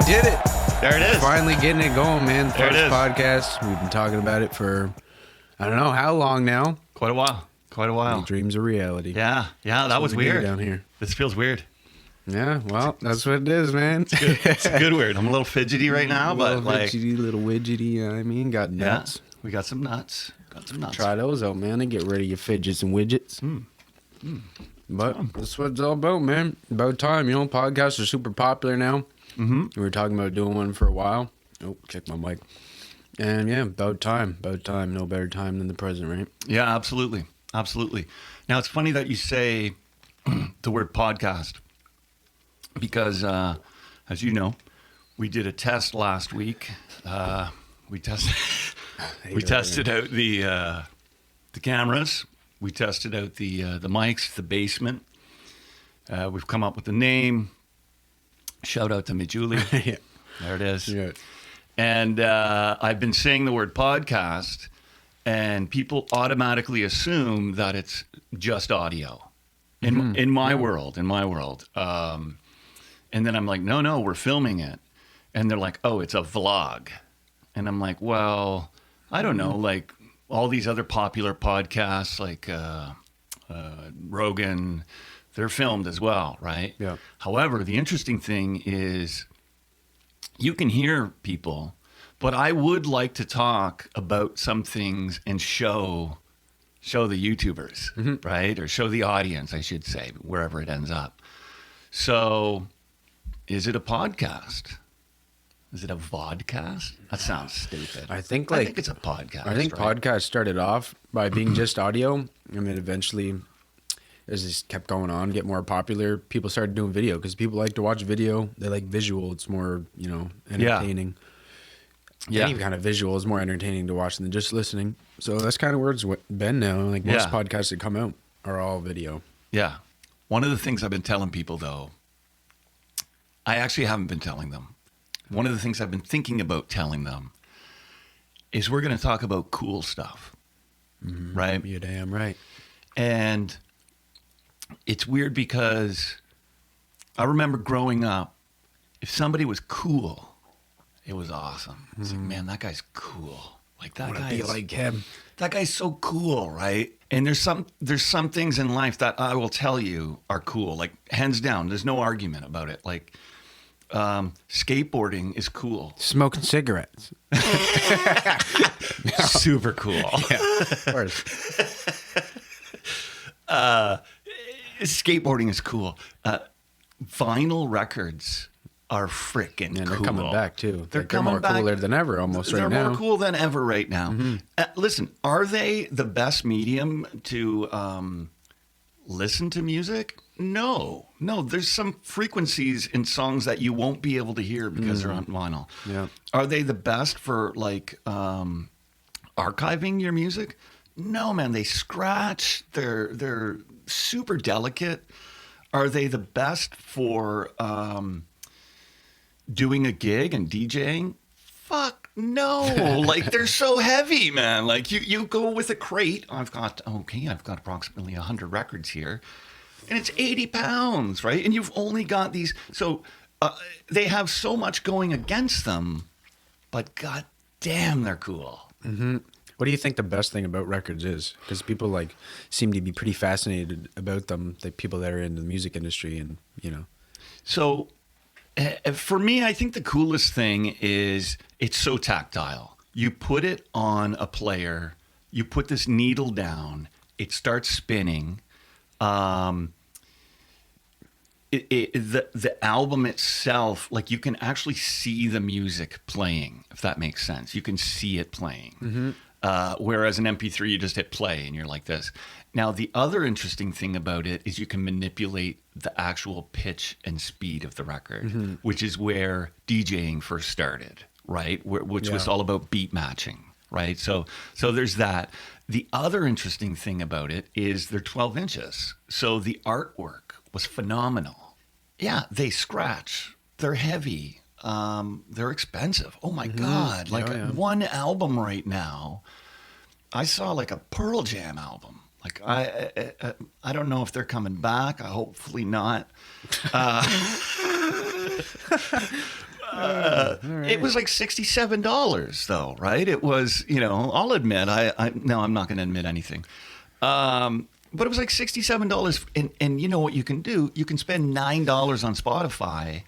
did it. There it is. Finally getting it going, man. There First it is. podcast. We've been talking about it for, I don't know how long now. Quite a while. Dreams are reality. Yeah, that That's was what we do weird. down here. This feels weird. Yeah, well, that's what it is, man. It's a good weird. I'm a little fidgety right now, but like, fidgety, little widgety, you know what I mean? Got nuts. yeah, we got some nuts. Try those out, man, and get rid of your fidgets and widgets. But that's what it's all about, man. About time, you know. Podcasts are super popular now. Mm-hmm. We were talking about doing one for a while. Oh, check my mic. And yeah, about time. No better time than the present, right? Yeah, absolutely. Now, it's funny that you say the word podcast because, as you know, we did a test last week. We tested out the cameras. We tested out the mics, the basement. We've come up with a name. Shout out to me, Julie. Yeah. There it is. Yeah. And I've been saying the word podcast, and people automatically assume that it's just audio. In my world. And then I'm like, no, we're filming it. And they're like, oh, it's a vlog. And I'm like, well, I don't know, like all these other popular podcasts like Rogan, they're filmed as well, right? Yeah. However, the interesting thing is you can hear people, but I would like to talk about some things and show the YouTubers, right? Or show the audience, I should say, wherever it ends up. So is it a podcast? Is it a vodcast? That sounds stupid. I think it's a podcast. I think right? podcasts started off by being just audio, and then eventually, as this kept going on, get more popular, people started doing video because people like to watch video. They like visual. It's more, entertaining. Yeah. Any kind of visual is more entertaining to watch than just listening. So that's kind of where it's been now. Like most podcasts that come out are all video. Yeah. One of the things I've been telling people, though, I actually haven't been telling them. One of the things I've been thinking about telling them is we're going to talk about cool stuff, right? You're damn right. And it's weird because I remember growing up, if somebody was cool, it was awesome. It's like, man, that guy's cool. Like that guy be like him. That guy's so cool, right? And there's some things in life that I will tell you are cool. Like hands down, there's no argument about it. Like skateboarding is cool. Smoking cigarettes. Super cool. Yeah, of course. Skateboarding is cool. Vinyl records are freaking cool. They're coming back too. They're more coming back. cooler than ever almost right now. They're more cool than ever right now. Listen, are they the best medium to listen to music? No. There's some frequencies in songs that you won't be able to hear because they're on vinyl. Yeah. Are they the best for like archiving your music? No, man. They scratch. They're super delicate. Are they the best for doing a gig and DJing? Fuck no. Like they're so heavy, man. Like you go with a crate. I've got approximately 100 records here. And it's 80 pounds, right? And you've only got these. So they have so much going against them, but god damn, they're cool. Mm-hmm. What do you think the best thing about records is? Because people like seem to be pretty fascinated about them, the people that are in the music industry and, So for me, I think the coolest thing is it's so tactile. You put it on a player, you put this needle down, it starts spinning. The album itself, like you can actually see the music playing, if that makes sense. You can see it playing. Whereas an MP3, you just hit play and you're like this. Now, the other interesting thing about it is you can manipulate the actual pitch and speed of the record, which is where DJing first started, right? Which was all about beat matching, right? So there's that. The other interesting thing about it is they're 12 inches. So the artwork was phenomenal. Yeah, they scratch. They're heavy. They're expensive. Oh my God. Like one album right now, I saw like a Pearl Jam album. Like I don't know if they're coming back. Hopefully not. It was like $67 though, right? It was, I'll admit, no, I'm not going to admit anything. But it was like $67. And you know what you can do? You can spend $9 on Spotify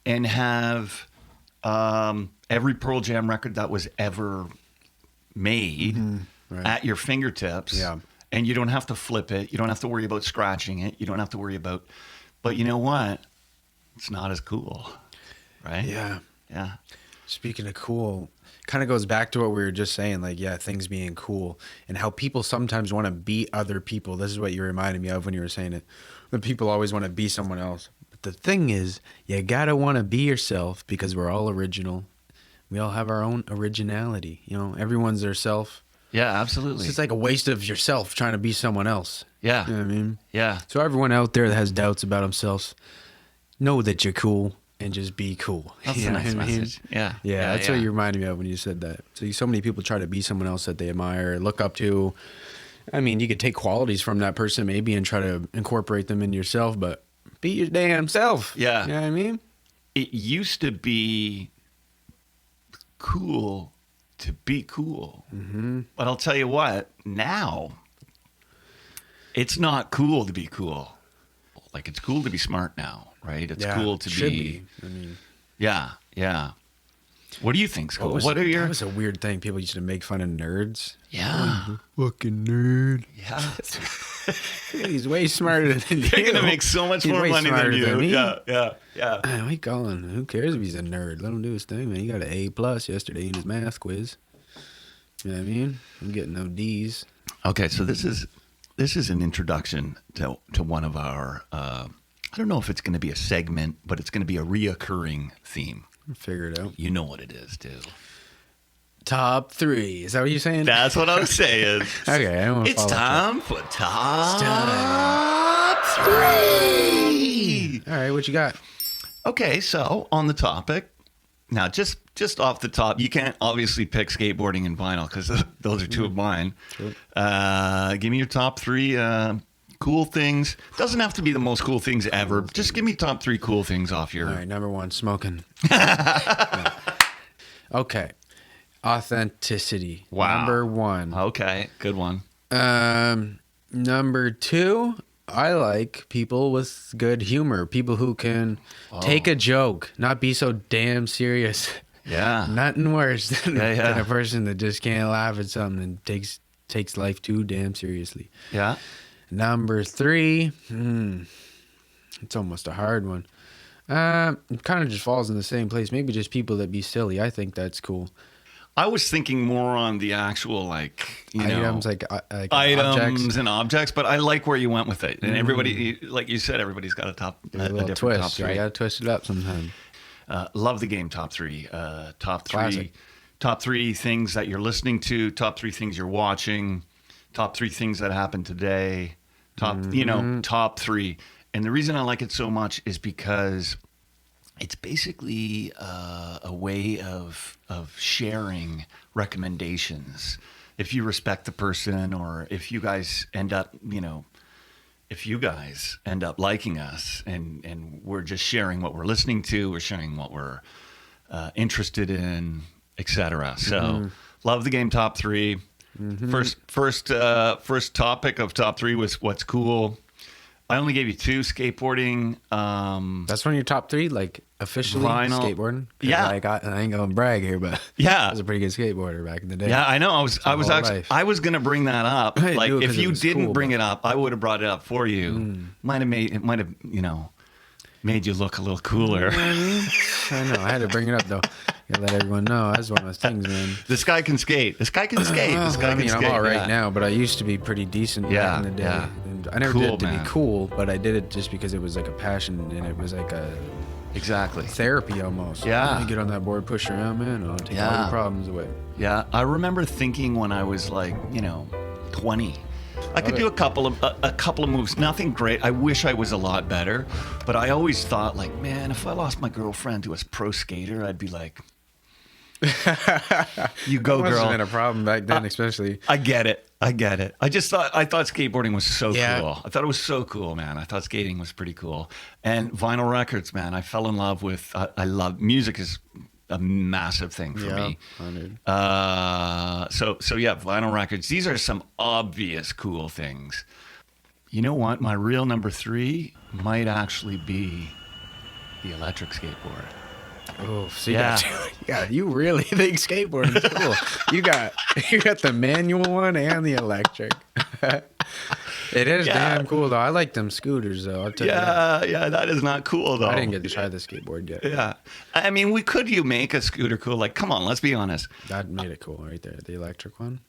and have every Pearl Jam record that was ever made at your fingertips. Yeah. And you don't have to flip it. You don't have to worry about scratching it. You don't have to worry about... But you know what? It's not as cool, right? Yeah. Yeah. Speaking of cool, kind of goes back to what we were just saying, like, things being cool and how people sometimes want to be other people. This is what you reminded me of when you were saying it. That people always want to be someone else. But the thing is, you got to want to be yourself because we're all original. We all have our own originality. Everyone's their self. Yeah, absolutely. It's just like a waste of yourself trying to be someone else. Yeah. You know what I mean? Yeah. So everyone out there that has doubts about themselves, know that you're cool and just be cool. That's a nice message. Yeah. Yeah, that's what you reminded me of when you said that. So many people try to be someone else that they admire, look up to. I mean, you could take qualities from that person maybe and try to incorporate them into yourself, but be your damn self. Yeah. You know what I mean? It used to be cool to be cool. Mm-hmm. But I'll tell you what, now it's not cool to be cool. Like, it's cool to be smart now, right? It's cool to be. I mean, yeah. What do you think's cool? That was a weird thing. People used to make fun of nerds. Yeah. Fucking nerd. Yeah. He's way smarter than you. They're going to make so much more money than you. Me. Yeah. Man, we calling. Who cares if he's a nerd? Let him do his thing, man. He got an A+ yesterday in his math quiz. You know what I mean? I'm getting no D's. Okay, so this is an introduction to one of our, I don't know if it's going to be a segment, but it's going to be a reoccurring theme. Figure it out. You know what it is, too. Top 3. Is that what you're saying? That's what I'm saying. Okay, I don't want to It's time for top 3. All right, what you got? Okay, so on the topic, now just off the top, you can't obviously pick skateboarding and vinyl because those are two of mine. Sure. Give me your top 3 cool things. Doesn't have to be the most cool things ever. Just give me top 3 cool things off your... All right, number 1, smoking. Okay. Authenticity. Wow. Number 1. Okay, good one. Number 2, I like people with good humor. People who can take a joke, not be so damn serious. Yeah. Nothing worse than Yeah. a person that just can't laugh at something and takes life too damn seriously. Yeah. Number 3, it's almost a hard one. It kind of just falls in the same place. Maybe just people that be silly. I think that's cool. I was thinking more on the actual, items, like items and objects, but I like where you went with it. And everybody, like you said, everybody's got a different twist. top 3. You gotta twist it up sometimes. Love the game top 3. Classic. Top 3 things that you're listening to. Top 3 things you're watching. Top 3 things that happened today. Top 3. And the reason I like it so much is because it's basically a way of sharing recommendations. If you respect the person, or if you guys end up, liking us, and we're just sharing what we're listening to, we're sharing what we're interested in, etc. So, love the game top 3. First topic of top 3 was what's cool. I only gave you 2: skateboarding. That's one of your top 3, like officially vinyl. Skateboarding. Yeah, I ain't gonna brag here, but I was a pretty good skateboarder back in the day. Yeah, I know. I was gonna bring that up. Like, if you didn't bring it up, I would have brought it up for you. Might have made you look a little cooler. I know. I had to bring it up though. Gotta let everyone know. That's one of those things, man. This guy can skate. This guy can skate. I'm all right now, but I used to be pretty decent back in the day. Yeah. And I never did it to be cool, but I did it just because it was like a passion, and it was like a therapy almost. Yeah. You get on that board, push around, man. I'll take all your problems away. Yeah. I remember thinking when I was 20. I could do a couple of moves. Nothing great. I wish I was a lot better, but I always thought, man, if I lost my girlfriend to a pro skater, I'd be like, You go, Must girl. have been a problem back then, especially. I get it. I thought skateboarding was so Yeah. cool. I thought it was so cool, man. I thought skating was pretty cool. And vinyl records, man. I fell in love with. I love music. Is a massive thing for me. 100. So yeah, vinyl records. These are some obvious cool things. You know what? My real number 3 might actually be the electric skateboard. Oh, so you really think skateboarding is cool. you got the manual one and the electric. It is damn cool though. I like them scooters though. I'll tell you that. Yeah, that is not cool though. I didn't get to try the skateboard yet. Yeah, I mean, you make a scooter cool? Like, come on, let's be honest. That made it cool right there. The electric one.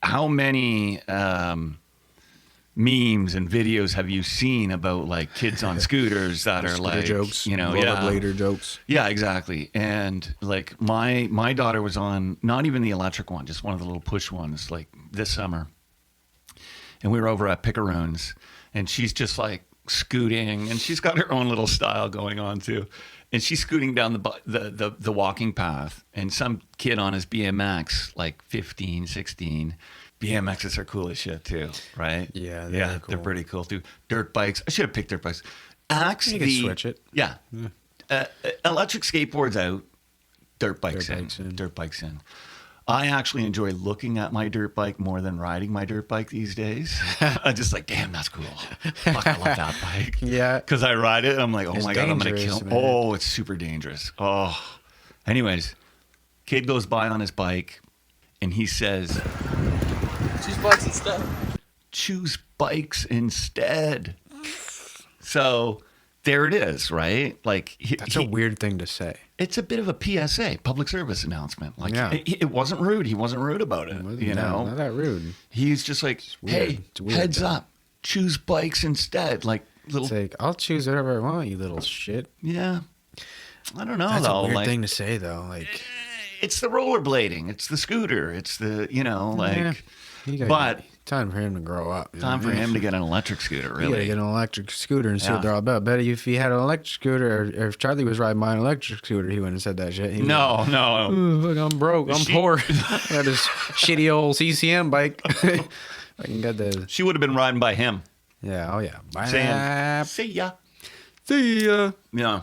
How many memes and videos have you seen about like kids on scooters that are like jokes, rollerblader jokes? Yeah, exactly. And like my daughter was on not even the electric one, just one of the little push ones, like this summer. And we were over at Picaroons, and she's just like scooting, and she's got her own little style going on too. And she's scooting down the walking path, and some kid on his BMX, like 15, 16. BMXs are cool as shit too, right? Yeah, cool. They're pretty cool too. Dirt bikes. I should have picked dirt bikes. Actually, You can switch it. Yeah. Electric skateboards out, dirt bikes in. bikes in. Dirt bikes in. I actually enjoy looking at my dirt bike more than riding my dirt bike these days. I'm just like, damn, that's cool. Fuck, I love that bike. Yeah. Because I ride it, and I'm like, oh It's my God, I'm going to dangerous, kill. man. Oh, it's super dangerous. Oh. Anyways, kid goes by on his bike, and he says, Choose bikes instead. choose bikes instead. So there it is, right? Like That's a weird thing to say. it's a bit of a PSA, public service announcement. Like Yeah. it wasn't rude. He wasn't rude about it. Wasn't You that- know, not that rude. he's just like, weird. hey, It's weird, heads though. up, choose bikes instead. Like little, It's like I'll choose whatever I want, you little shit. yeah. I don't know That's though. a weird like thing to say though. Like, it's the rollerblading, it's the scooter, it's the yeah, but time for him to grow up. you time know? for him to get an electric scooter. You gotta Really, get an electric scooter and see Yeah. what they're all about. Bet if he had an electric scooter, or if Charlie was riding my electric scooter, he wouldn't have said that shit. He'd be no. like, "Ooh, look, I'm broke. I'm She- poor. I got this shitty old CCM bike. I can get the She would have been riding by him, oh yeah. saying, Bap. "See ya." See ya. Yeah,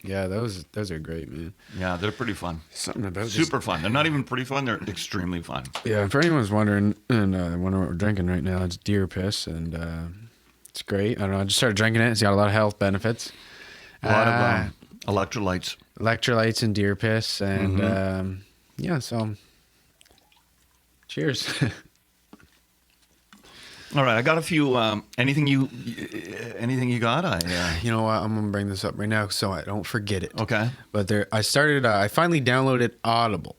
Yeah, those are great, man. yeah, they're pretty fun. Something about this. Super fun. They're not even pretty fun. They're extremely fun. Yeah, for anyone's wondering, and wondering what we're drinking right now, it's deer piss, and it's great. I don't know. I just started drinking it. It's got a lot of health benefits. A lot of electrolytes. Electrolytes and deer piss, and yeah. So, cheers. All right, I got a few. Anything you got? You know what? I'm gonna bring this up right now so I don't forget it. Okay. But I started. I finally downloaded Audible.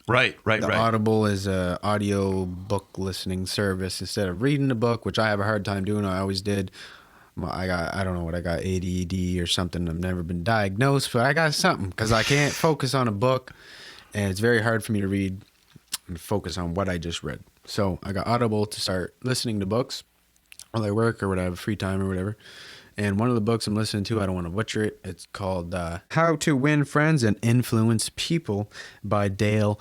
Right. The Audible is a audio book listening service instead of reading the book, which I have a hard time doing. I always did. I don't know what I got, ADD or something. I've never been diagnosed, but I got something because I can't focus on a book, and it's very hard for me to read and focus on what I just read. So I got Audible to start listening to books while I work or whatever, free time or whatever. And one of the books I'm listening to, I don't want to butcher it. It's called How to Win Friends and Influence People by Dale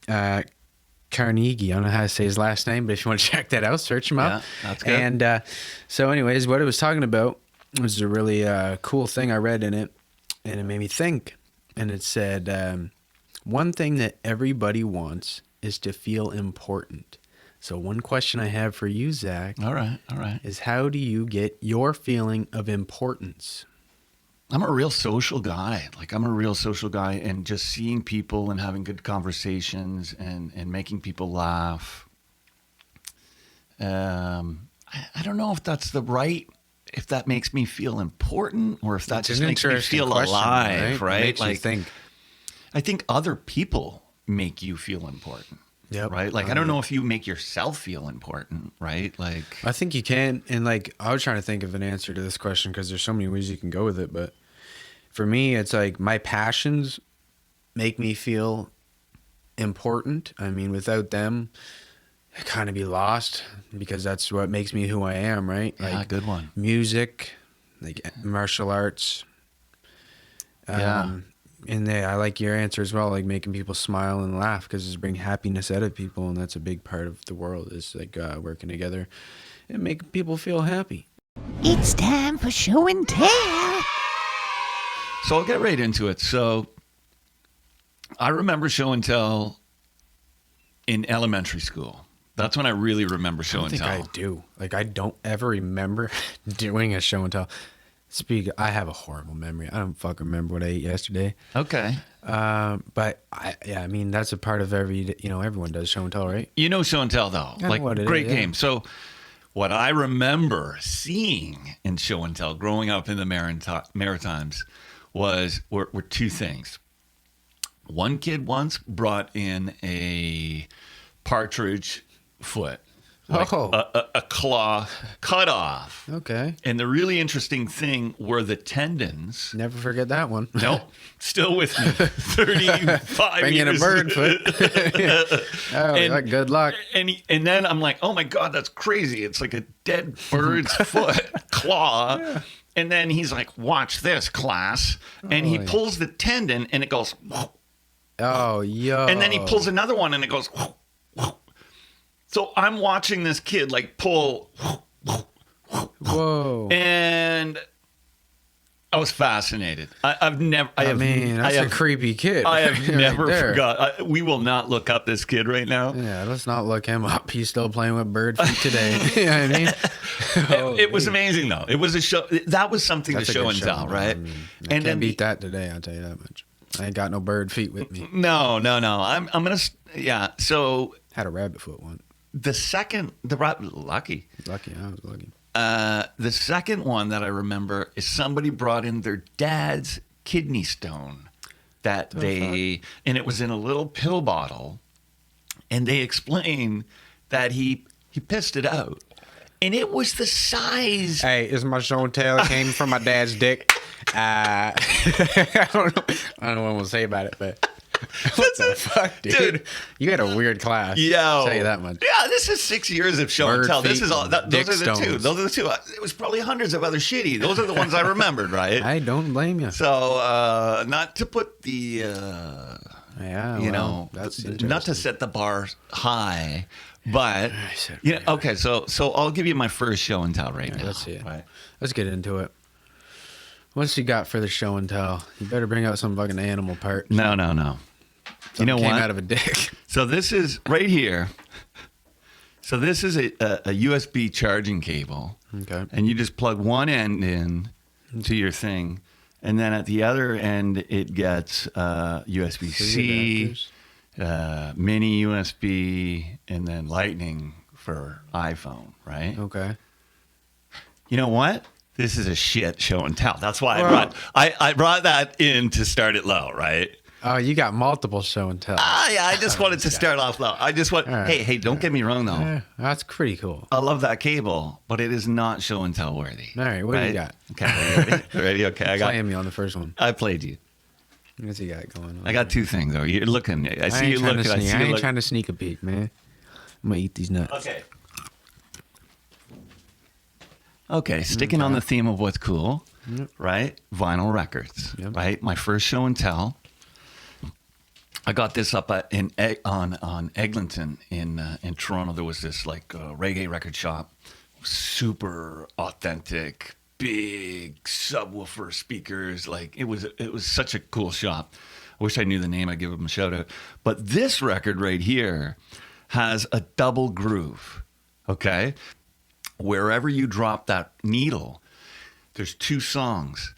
Carnegie. I don't know how to say his last name, but if you want to check that out, search him up. Yeah, that's good. And so anyways, what it was talking about was a really cool thing I read in it, and it made me think. And it said, one thing that everybody wants is to feel important. So one question I have for you, Zach, All right. is how do you get your feeling of importance? I'm a real social guy. And just seeing people and having good conversations and making people laugh. I don't know if that's if that makes me feel important or if that It's just an makes me interesting feel question, alive, right? Makes you think. I think other people make you feel important. Yep. Right? Like, I don't know if you make yourself feel important, right? Like, I think you can. And like, I was trying to think of an answer to this question because there's so many ways you can go with it. But for me, it's like my passions make me feel important. I mean, without them, I kind of be lost because that's what makes me who I am, right? yeah, Like good one. music, like martial arts, Yeah. I like your answer as well, like making people smile and laugh, because it's bring happiness out of people, and that's a big part of the world, is like working together and making people feel happy. It's time for show and tell. So I'll get right into it. So I remember show and tell in elementary school. That's when I really remember show and tell. I do. Like, I don't ever remember doing a show and tell. I have a horrible memory. I don't fucking remember what I ate yesterday. Okay. But I mean, that's a part of everyone does show and tell, right? You know show and tell, though. I know Like, what it great is, yeah. game. So what I remember seeing in show and tell growing up in the Maritimes were two things. One kid once brought in a partridge foot, like a claw cut off. Okay. And the really interesting thing were the tendons. Never forget that one. Nope, still with me. 35 Bring in a years. bird foot. Good luck. And then I'm like, oh my God, that's crazy. It's like a dead bird's foot claw. Yeah. And then he's like, watch this, class. And he pulls the tendon and it goes, whoa. Oh, yo. And then he pulls another one and it goes, whoa, whoa. So I'm watching this kid like pull, Whoa. and I was fascinated. That's a creepy kid. I have right never there. forgot. We will not look up this kid right now. Yeah, let's not look him up. He's still playing with bird feet today. You know what I mean? It was amazing, though. It was a show. That was something That's to a show good and show, tell, man. right? I mean, I And can't then beat that today, I'll tell you that much. I ain't got no bird feet with me. No. I'm gonna. Yeah. So Had a rabbit foot one. lucky. Lucky, I was lucky. The second one that I remember is somebody brought in their dad's kidney stone and it was in a little pill bottle, and they explained that he pissed it out, and it was the size. Hey, it's my show and tell. It came from my dad's dick. I don't know what I'm gonna say about it, but what the fuck, dude? You had a weird class. I'll tell you that much. Yeah, this is 6 years of show and Bird tell. This feet is all. and Those dick are the two. stones. Those are the two. It was probably hundreds of other shitty. Those are the ones I remembered, right? I don't blame you. So, not to put the, Yeah, that's not to set the bar high, but said okay. So I'll give you my first show and tell right now. Let's see it. Right. Let's get into it. What's you got for the show and tell? You better bring out some fucking animal part. No. You know Came what? out of a dick. So this is right here. So this is a USB charging cable. Okay. And you just plug one end in to your thing, and then at the other end it gets USB-C, mini USB, and then Lightning for iPhone, right? Okay. You know what? This is a shit show and tell. That's why I brought that in to start it low, right? Oh, you got multiple show and tell. Yeah, I just wanted to start off low. I just want. right. Hey, don't get me wrong though. Yeah, that's pretty cool. I love that cable, but it is not show and tell worthy. All right, what do you got? Okay, you ready? Ready? Okay, Playing me on the first one. I played you. What's you got going on? I got two things though. You're looking. I see ain't you trying looking. to sneak. I ain't look. trying to sneak a peek, man. I'm gonna eat these nuts. Okay. Okay, sticking on the theme of what's cool, right? Vinyl records, right? My first show and tell. I got this up on Eglinton in Toronto. There was this like reggae record shop, super authentic, big subwoofer speakers. Like it was such a cool shop. I wish I knew the name. I'd give them a shout out. But this record right here has a double groove. Okay, wherever you drop that needle, there's two songs,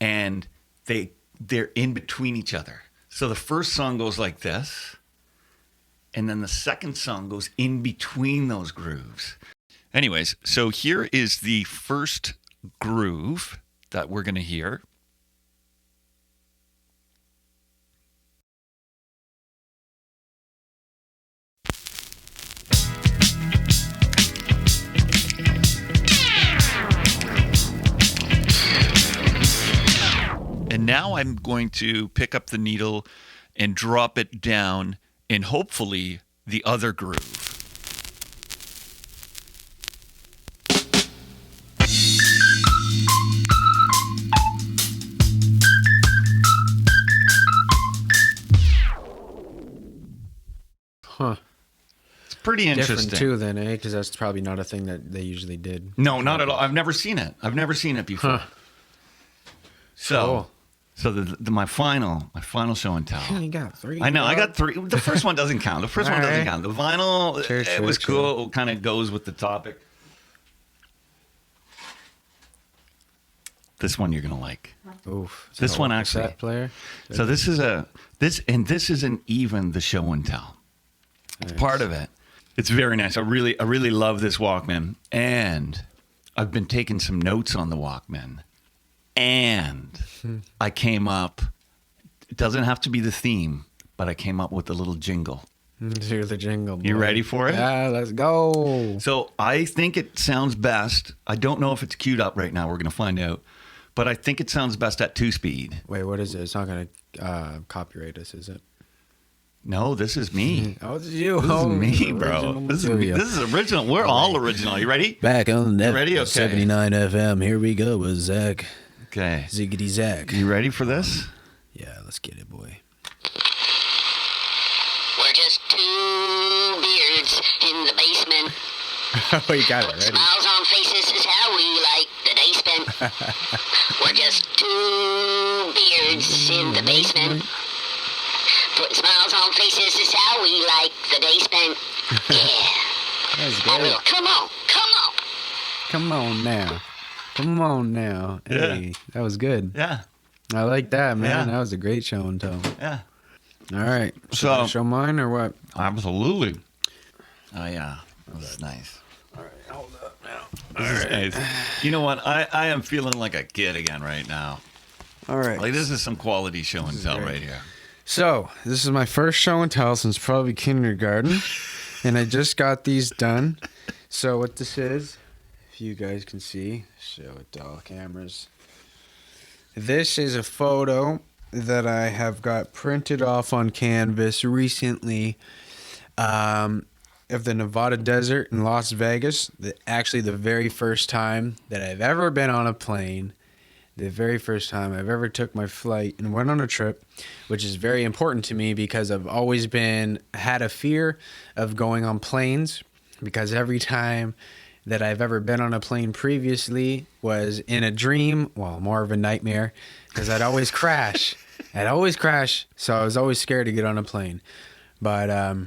and they're in between each other. So the first song goes like this, and then the second song goes in between those grooves. Anyways, so here is the first groove that we're going to hear. And now I'm going to pick up the needle and drop it down in hopefully the other groove. Huh. It's pretty interesting. Different too, then, eh? Because that's probably not a thing that they usually did. No, not at all. I've never seen it. I've never seen it before. Huh. So, Cool. my final show and tell. You got 3. I know. I got 3. The first one doesn't count. The first one doesn't Alright. count. The vinyl, Sure, it sure, was sure. cool. It kind of goes with the topic. This one you're gonna like. Oof. Is This that a one actually. cassette player. So this isn't even the show and tell. It's part of it. It's very nice. I really love this Walkman, and I've been taking some notes on the Walkman, and I came up. It doesn't have to be the theme, but I came up with a little jingle. Here's the jingle. You boy. ready for it? Yeah, let's go. So I think it sounds best. I don't know if it's queued up right now. We're going to find out. But I think it sounds best at 2-speed. Wait, what is it? It's not going to copyright us, is it? No, this is me. Oh, this is you. This is me, Original bro. This is me. material. This is original. We're all original. You ready? Back on the Ready? Okay. 79 FM. Here we go with Zach. Okay. Ziggity Zach. You ready for this? Yeah, let's get it, boy. We're just 2 beards in the basement. Oh, you got it ready. Smiles on faces is how we like the day spent. We're just 2 beards in the basement. Putting smiles on faces is how we like the day spent. Yeah. That's Oh, good. well, come on. Come on now. Come on now. Hey, that was good. Yeah. I like that, man. Yeah. That was a great show and tell. Yeah. All right. Should So- I show mine or what? Absolutely. Oh, yeah. That's nice. All right, hold up now. This is nice. You know what? I am feeling like a kid again right now. All right. Like, this is some quality show and tell great. right here. So, this is my first show and tell since probably kindergarten. And I just got these done. So, what this is, if you guys can see, show it to all cameras. This is a photo that I have got printed off on canvas recently of the Nevada desert in Las Vegas. Actually, the very first time that I've ever been on a plane. The very first time I've ever took my flight and went on a trip, which is very important to me because I've always had a fear of going on planes, because every time that I've ever been on a plane previously was in a dream, well, more of a nightmare, because I'd always crash. So I was always scared to get on a plane. But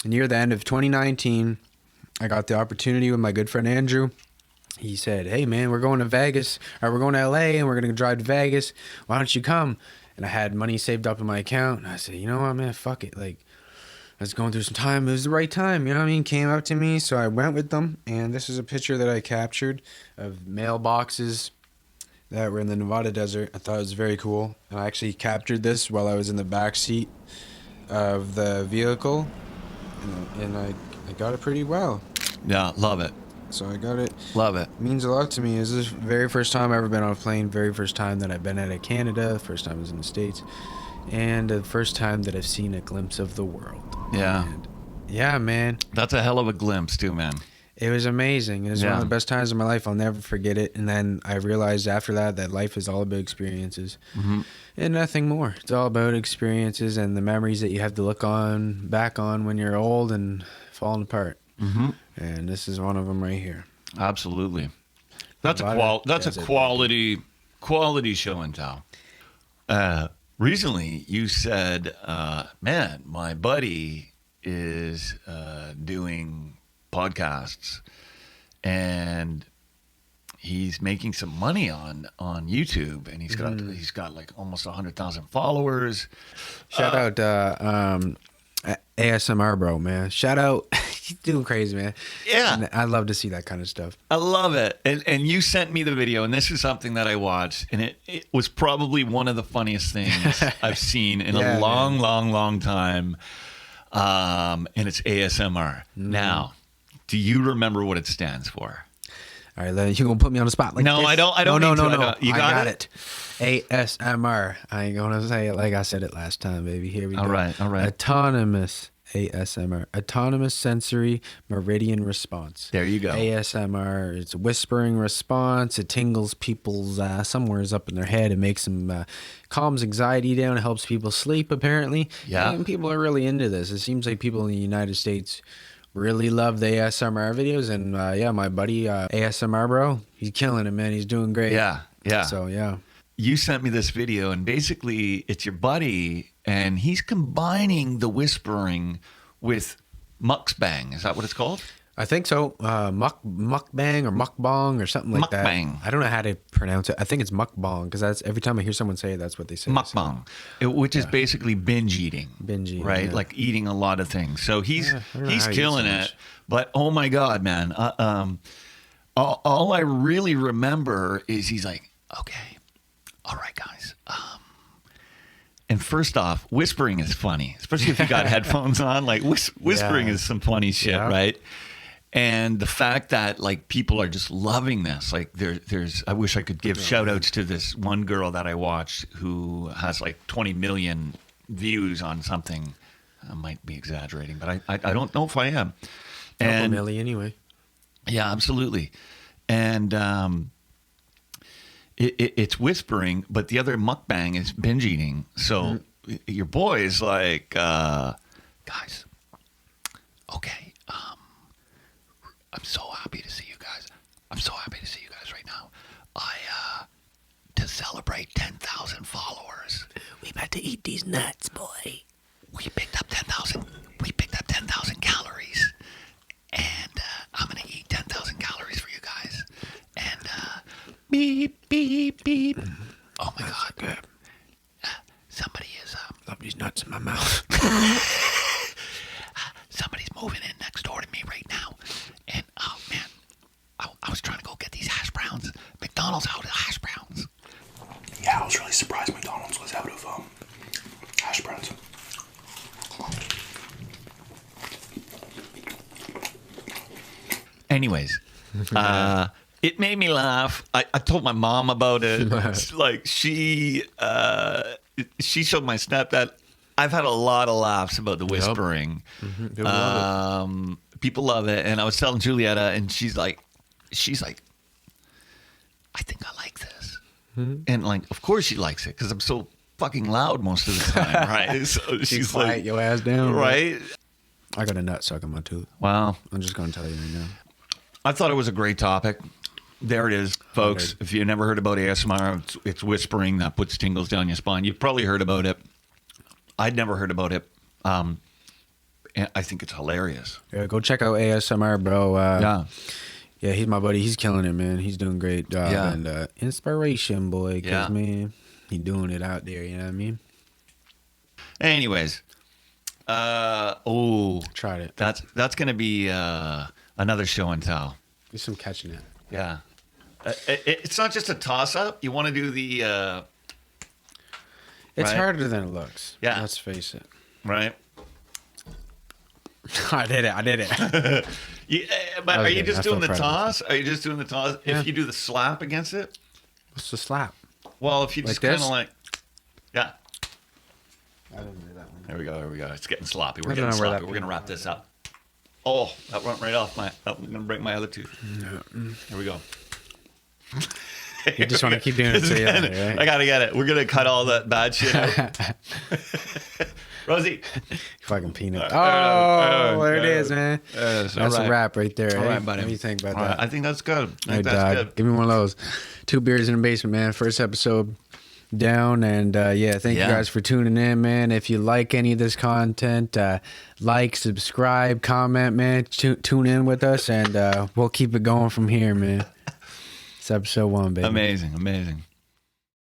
near the end of 2019, I got the opportunity with my good friend Andrew. He said, "Hey man, we're going to Vegas, or we're going to LA, and we're gonna drive to Vegas. Why don't you come?" And I had money saved up in my account, and I said, "You know what, man? Fuck it. Like, I was going through some time. It was the right time. You know what I mean? Came up to me, so I went with them. And this is a picture that I captured of mailboxes that were in the Nevada desert. I thought it was very cool. And I actually captured this while I was in the back seat of the vehicle, and I got it pretty well. Yeah, love it. So I got it. Love it. Means a lot to me. This is the very first time I've ever been on a plane, very first time that I've been out of Canada, the first time I was in the States, and the first time that I've seen a glimpse of the world. Yeah. And yeah, man. That's a hell of a glimpse, too, man. It was amazing. It was one Yeah. of the best times of my life. I'll never forget it. And then I realized after that life is all about experiences and nothing more. It's all about experiences and the memories that you have to look back on when you're old and falling apart. Mm-hmm. And this is one of them right here. Absolutely. That's a Nevada that's a desert. quality show and tell. Recently, you said, "Man, my buddy is doing podcasts, and he's making some money on YouTube, and he's got like almost 100,000 followers." Shout out ASMR bro, man. Shout out. He's doing crazy, man. Yeah. And I love to see that kind of stuff. I love it. And you sent me the video, and this is something that I watched, and it was probably one of the funniest things I've seen in Yeah, a long time. And it's ASMR. Now, do you remember what it stands for? All right, Len, you gonna put me on the spot like No, this? I don't No, need to. no. You got it? ASMR. I ain't gonna say it like I said it last time, baby. Here we go. All right. Autonomous ASMR, autonomous sensory meridian response. There you go. ASMR, it's a whispering response. It tingles people's somewheres up in their head. It makes them calms anxiety down. It helps people sleep, apparently. Yeah. And people are really into this. It seems like people in the United States really love the ASMR videos. And yeah, my buddy, ASMR bro, he's killing it, man. He's doing great. Yeah, yeah. So, yeah. You sent me this video, and basically it's your buddy, and he's combining the whispering with mukbang. Is that what it's called? I think so. Mukbang or mukbang or something like Mukbang. that. I don't know how to pronounce it. I think it's mukbang because that's every time I hear someone say it, that's what they say. Mukbang, which is basically binge eating. Binge eating, right? yeah. Like eating a lot of things. So he's I don't know how he killing eats so it. much. But oh my god, man! All I really remember is he's like, okay, all right, guys. And first off, whispering is funny, especially if you got headphones on. Like whispering Yeah. is some funny shit, Yeah. right? And the fact that like people are just loving this, like there's, I wish I could give shout outs to this one girl that I watched who has like 20 million views on something. I might be exaggerating, but I don't know if I am. And Millie anyway. Yeah, absolutely. And it's whispering, but the other mukbang is binge eating. So your boy is like, guys, okay, I'm so happy to see you guys. I'm so happy to see you guys right now. To celebrate 10,000 followers, We about to eat these nuts, boy. we picked up 10,000. We picked up 10,000 calories, and I'm gonna eat 10,000 calories for you guys. And beep beep beep. Oh my god! Good. Somebody is Love these nuts in my mouth. somebody's moving in next door to me right now, and oh man, I was trying to go get these hash browns. McDonald's out of hash browns. Yeah, I was really surprised McDonald's was out of hash browns. Anyways, it made me laugh. I told my mom about it. Like she showed my Snapchat. I've had a lot of laughs about the whispering. People love People love it, and I was telling Julietta, and she's like, I think I like this, and like, of course she likes it because I'm so fucking loud most of the time, right? So she's quiet like, your ass down, right? I got a nut stuck in my tooth. Wow. I'm just gonna tell you right now. I thought it was a great topic. There it is, folks. If you never heard about ASMR, it's whispering that puts tingles down your spine. You've probably heard about it. I'd never heard about it. And I think it's hilarious. Yeah, go check out ASMR, bro. Yeah. He's my buddy. He's killing it, man. He's doing a great job. Yeah. And inspiration, boy. Cause Yeah. man, he doing it out there. You know what I mean? Anyways, Tried it. that's gonna be another show and tell. Do some catching it. Yeah. It's not just a toss up. You want to do the It's Right. harder than it looks. Yeah. Let's face it. right. I did it. But are Okay, you just I doing feel the proud of toss? Are you just doing the toss? Yeah. If you do the slap against it, What's the slap? well, if you Like just kind this? of like, yeah. I didn't do that one. There we go. There we go. It's getting sloppy. We're I don't getting know where sloppy. that We're gonna wrap this up. Oh, that went right off my. I'm gonna break my other tooth. Here we go. You just want to keep doing it to you, right? I gotta get it. We're gonna cut all that bad shit out. Rosie. Fucking peanut. right. Oh, there it is, man. That's That's a wrap right there. All eh? right, buddy. What do you think about All right, that? I think that's good. I Hey, think that's dog, good. give me one of those. 2 beers in the basement, man. First episode down. And thank you Yeah. guys for tuning in, man. If you like any of this content, like, subscribe, comment, man. Tune in with us, and we'll keep it going from here, man. It's episode 1, baby. Amazing.